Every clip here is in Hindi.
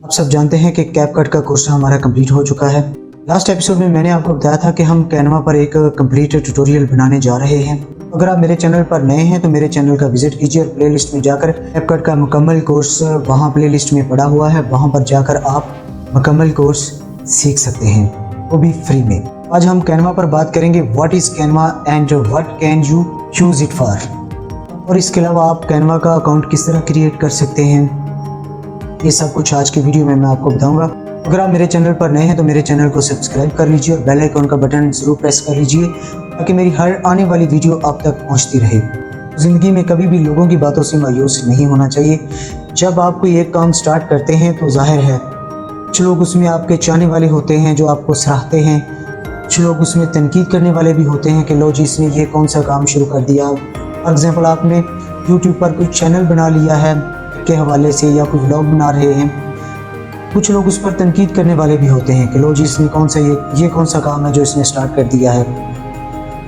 आप सब जानते हैं कि कैपकट का कोर्स हमारा कंप्लीट हो चुका है। लास्ट एपिसोड में मैंने आपको बताया था कि हम कैनवा पर एक कंप्लीट ट्यूटोरियल बनाने जा रहे हैं। अगर आप मेरे चैनल पर नए हैं तो मेरे चैनल का विजिट कीजिए और प्लेलिस्ट में जाकर कैपकट का मुकम्मल कोर्स वहाँ प्लेलिस्ट में पड़ा हुआ है, वहाँ पर जाकर आप मुकम्मल कोर्स सीख सकते हैं, वो भी फ्री में। आज हम कैनवा पर बात करेंगे what is Canva and what can you use it for, और इसके अलावा आप कैनवा का अकाउंट किस तरह क्रिएट कर सकते हैं, ये सब कुछ आज की वीडियो में मैं आपको बताऊंगा। अगर आप मेरे चैनल पर नए हैं तो मेरे चैनल को सब्सक्राइब कर लीजिए और बेल आइकन का बटन जरूर प्रेस कर लीजिए ताकि मेरी हर आने वाली वीडियो आप तक पहुंचती रहे। ज़िंदगी में कभी भी लोगों की बातों से मायूस नहीं होना चाहिए। जब आप कोई एक काम स्टार्ट करते हैं तो जाहिर है कुछ लोग उसमें आपके चाहने वाले होते हैं जो आपको सराहते हैं, कुछ लोग उसमें तनकीद करने वाले भी होते हैं कि लो जी इसने ये कौन सा काम शुरू कर दिया। फॉर एग्जाम्पल आपने यूट्यूब पर कोई चैनल बना लिया है के हवाले से या कोई व्लॉग बना रहे हैं, कुछ लोग उस पर तनकीद करने वाले भी होते हैं कि लो जी इसने कौन सा ये कौन सा काम है जो इसने स्टार्ट कर दिया है।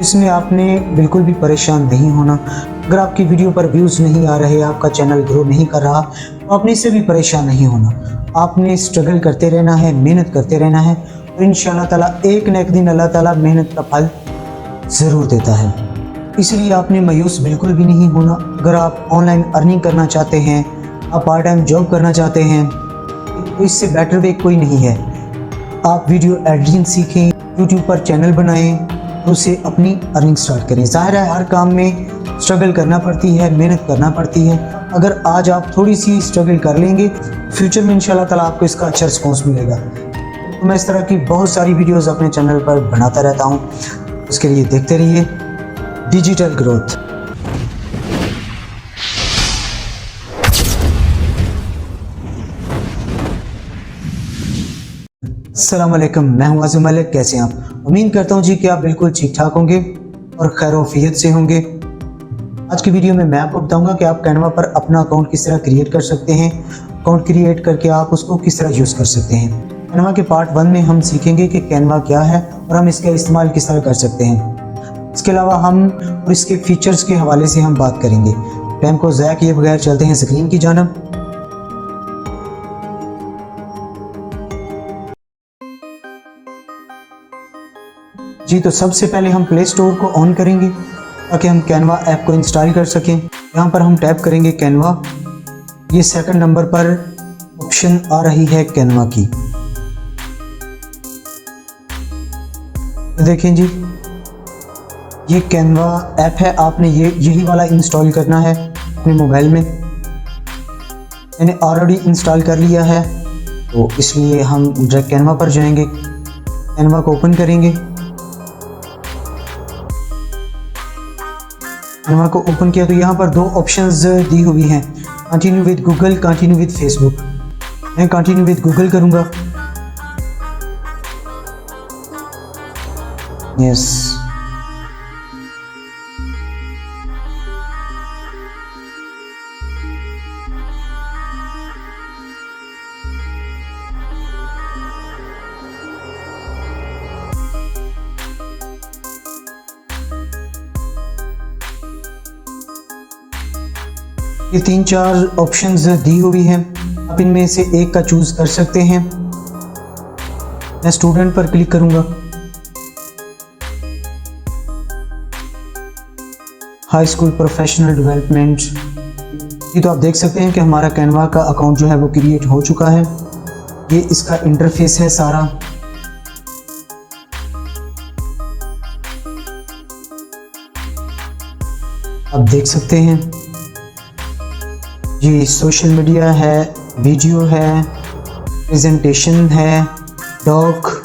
इसमें आपने बिल्कुल भी परेशान नहीं होना। अगर आपकी वीडियो पर व्यूज़ नहीं आ रहे, आपका चैनल ग्रो नहीं कर रहा, तो आपने इससे भी परेशान नहीं होना। आपने स्ट्रगल करते रहना है, मेहनत करते रहना है और इंशाअल्लाह ताला एक न एक दिन अल्लाह ताला मेहनत का फल ज़रूर देता है। इसलिए आपने मायूस बिल्कुल भी नहीं होना। अगर आप ऑनलाइन अर्निंग करना चाहते हैं, आप पार्ट टाइम जॉब करना चाहते हैं, तो इससे बेटर वे कोई नहीं है। आप वीडियो एडिटिंग सीखें, यूट्यूब पर चैनल बनाएं और उससे अपनी अर्निंग स्टार्ट करें। ज़ाहिर है हर काम में स्ट्रगल करना पड़ती है, मेहनत करना पड़ती है। अगर आज आप थोड़ी सी स्ट्रगल कर लेंगे, फ्यूचर में इंशाल्लाह ताला आपको इसका अच्छा रिस्पॉन्स मिलेगा। तो मैं इस तरह की बहुत सारी वीडियोज़ अपने चैनल पर बनाता रहता हूँ, उसके लिए देखते रहिए डिजिटल ग्रोथ। अस्सलाम वालेकुम, मैं हूं आज़म मलिक। कैसे हैं आप? उम्मीद करता हूं जी कि आप बिल्कुल ठीक ठाक होंगे और खैरोफियत से होंगे। आज की वीडियो में मैं आपको बताऊंगा कि आप कैनवा पर अपना अकाउंट किस तरह क्रिएट कर सकते हैं। अकाउंट क्रिएट करके आप उसको किस तरह यूज़ कर सकते हैं। कैनवा के पार्ट 1 में हम सीखेंगे कि कैनवा क्या है और हम इसका इस्तेमाल किस तरह कर सकते हैं। इसके अलावा हम और इसके फीचर्स के हवाले से हम बात करेंगे। टाइम को ज़ाया किए बगैर चलते हैं स्क्रीन की जानिब। जी तो सबसे पहले हम प्ले स्टोर को ऑन करेंगे ताकि हम कैनवा ऐप को इंस्टॉल कर सकें। यहाँ पर हम टैप करेंगे कैनवा। ये सेकंड नंबर पर ऑप्शन आ रही है कैनवा की, देखें जी ये कैनवा ऐप है। आपने यही वाला इंस्टॉल करना है अपने मोबाइल में। मैंने ऑलरेडी इंस्टॉल कर लिया है तो इसलिए हम डायरेक्ट कैनवा पर जाएंगे, कैनवा को ओपन करेंगे। कैनवा को ओपन किया तो यहाँ पर 2 ऑप्शंस दी हुई हैं, continue with Google, continue with Facebook. मैं कंटिन्यू विद गूगल करूँगा। यस ये 3-4 ऑप्शंस दी हुई हैं, आप इनमें से एक का चूज़ कर सकते हैं। मैं स्टूडेंट पर क्लिक करूंगा। High school professional development. ये तो आप देख सकते हैं कि हमारा कैनवा का अकाउंट जो है वो क्रिएट हो चुका है। ये इसका इंटरफेस है सारा। आप देख सकते हैं जी सोशल मीडिया है, वीडियो है, प्रेजेंटेशन है, डॉक,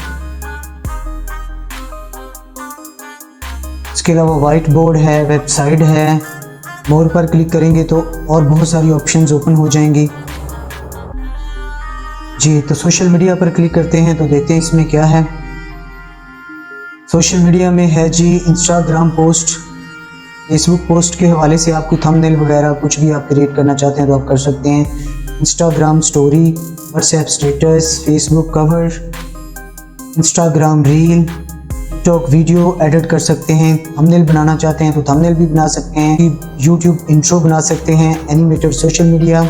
इसके अलावा वाइट बोर्ड है, वेबसाइट है। मोर पर क्लिक करेंगे तो और बहुत सारी ऑप्शंस ओपन हो जाएंगी जी। तो सोशल मीडिया पर क्लिक करते हैं तो देखते हैं इसमें क्या है। सोशल मीडिया में है जी इंस्टाग्राम पोस्ट, फेसबुक पोस्ट के हवाले से आपको थंबनेल वगैरह कुछ भी आप क्रिएट करना चाहते हैं तो आप कर सकते हैं। Instagram story, WhatsApp status, Facebook cover, Instagram reel, TikTok video edit कर सकते हैं। थंबनेल बनाना चाहते हैं तो थंबनेल भी बना सकते हैं। यूट्यूब इंट्रो बना सकते हैं। Animated social media,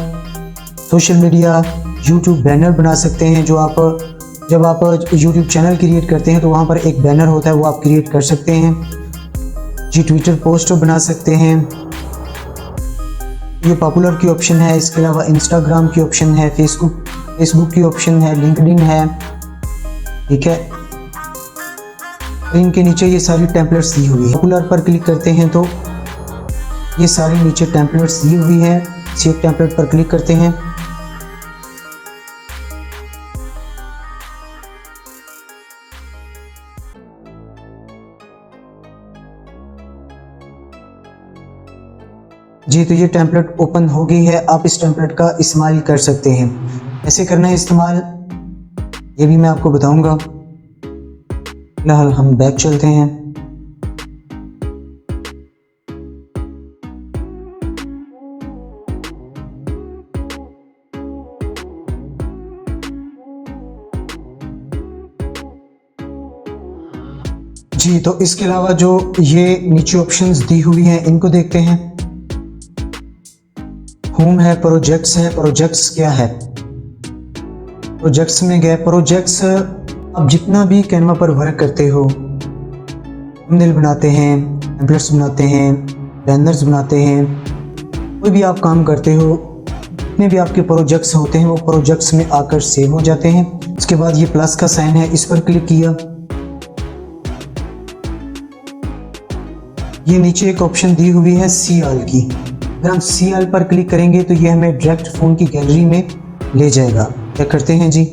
YouTube banner बना सकते हैं। जो आप जब आप यूट्यूब चैनल क्रिएट करते हैं तो वहाँ पर एक बैनर होता है, वो आप क्रिएट कर सकते हैं जी। ट्विटर पोस्ट बना सकते हैं, ये पॉपुलर की ऑप्शन है। इसके अलावा इंस्टाग्राम की ऑप्शन है, फेसबुक की ऑप्शन है, लिंक्डइन है, ठीक है। इनके नीचे ये सारी टेम्पलेट्स दी हुई है। पॉपुलर पर क्लिक करते हैं तो ये सारी नीचे टेम्पलेट्स दी हुई है। इसी एक टेम्पलेट पर क्लिक करते हैं। जी, तो ये टेम्पलेट ओपन हो गई है। आप इस टेम्पलेट का इस्तेमाल कर सकते हैं। कैसे करना है इस्तेमाल, ये भी मैं आपको बताऊंगा। फिलहाल हम बैक चलते हैं। जी, तो इसके अलावा जो ये नीचे ऑप्शंस दी हुई हैं इनको देखते हैं। होम है, प्रोजेक्ट्स है। प्रोजेक्ट्स क्या है, प्रोजेक्ट्स में गए। प्रोजेक्ट्स आप जितना भी कैनवा पर वर्क करते हो, थंबनेल बनाते हैं, टेम्पलेट्स बनाते हैं, बैनर्स बनाते हैं, कोई भी आप काम करते हो, जितने भी आपके प्रोजेक्ट्स होते हैं वो प्रोजेक्ट्स में आकर सेव हो जाते हैं। उसके बाद ये प्लस का साइन है, इस पर क्लिक किया। ये नीचे एक ऑप्शन दी हुई है सी ऑल की। अगर हम सी ऑल पर क्लिक करेंगे तो ये हमें डायरेक्ट फ़ोन की गैलरी में ले जाएगा। क्या करते हैं जी,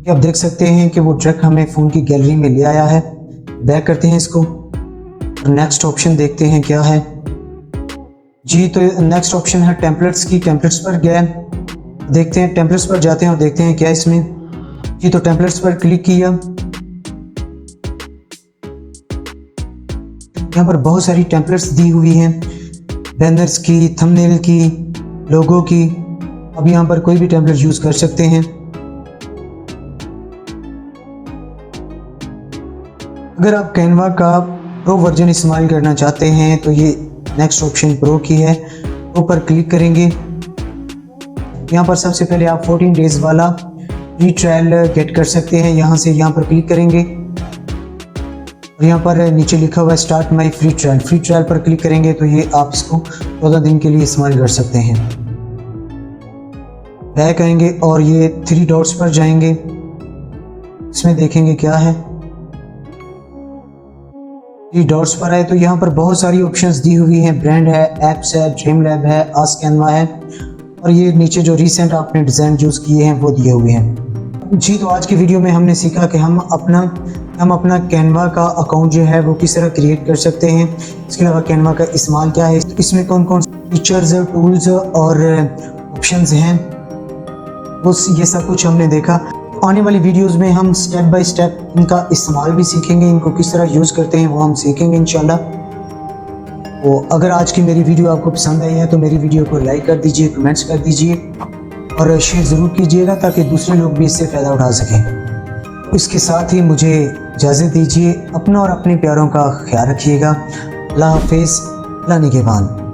आप देख सकते हैं कि वो डायरेक्ट हमें फ़ोन की गैलरी में ले आया है। बैक करते हैं इसको और नेक्स्ट ऑप्शन देखते हैं क्या है जी। तो नेक्स्ट ऑप्शन है टेम्पलेट्स की। टेम्पलेट्स पर गए, देखते हैं, टेम्पलेट्स पर जाते हैं और देखते हैं क्या इसमें जी। तो टेम्पलेट्स पर क्लिक किया। यहाँ पर बहुत सारी टेम्पलेट्स दी हुई हैं, बैनर्स की, थंबनेल की, लोगो की। अब यहाँ पर कोई भी टेम्पलेट यूज़ कर सकते हैं। अगर आप कैनवा का प्रो वर्जन इस्तेमाल करना चाहते हैं तो ये नेक्स्ट ऑप्शन प्रो की है, प्रो पर क्लिक करेंगे। यहाँ पर सबसे पहले आप 14 डेज़ वाला फ्री ट्रायल गेट कर सकते हैं। यहाँ से यहाँ पर क्लिक करेंगे और यहाँ पर नीचे लिखा हुआ है start my free trial. Free trial पर क्लिक करेंगे तो ये आप इसको 14 दिन के लिए इस्तेमाल कर सकते हैं। बैक आएंगे और ये 3 डॉट्स पर जाएंगे, इसमें देखेंगे क्या है। 3 डॉट्स पर है तो यहाँ पर बहुत सारी ऑप्शंस दी हुई हैं। ब्रांड है, एप्स है, ड्रीम लैब है, आस्क कैनवा है और ये नीचे जो रिसेंट आपने डिज़ाइन यूज़ किए हैं वो दिए हुए हैं जी। तो आज की वीडियो में हमने सीखा कि हम अपना कैनवा का अकाउंट जो है वो किस तरह क्रिएट कर सकते हैं। इसके अलावा कैनवा का इस्तेमाल क्या है, इसमें कौन कौन फीचर्स, टूल्स और ऑप्शंस हैं, वो ये सब कुछ हमने देखा। आने वाली वीडियोस में हम स्टेप बाय स्टेप इनका इस्तेमाल भी सीखेंगे, इनको किस तरह यूज़ करते हैं वो हम सीखेंगे इंशाल्लाह। तो अगर आज की मेरी वीडियो आपको पसंद आई है तो मेरी वीडियो को लाइक कर दीजिए, कमेंट्स कर दीजिए और शेयर ज़रूर कीजिएगा ताकि दूसरे लोग भी इससे फ़ायदा उठा सकें। इसके साथ ही मुझे इजाज़त दीजिए। अपना और अपने प्यारों का ख्याल रखिएगा। अल्लाह हाफिज़, अल्लाह निगहबान।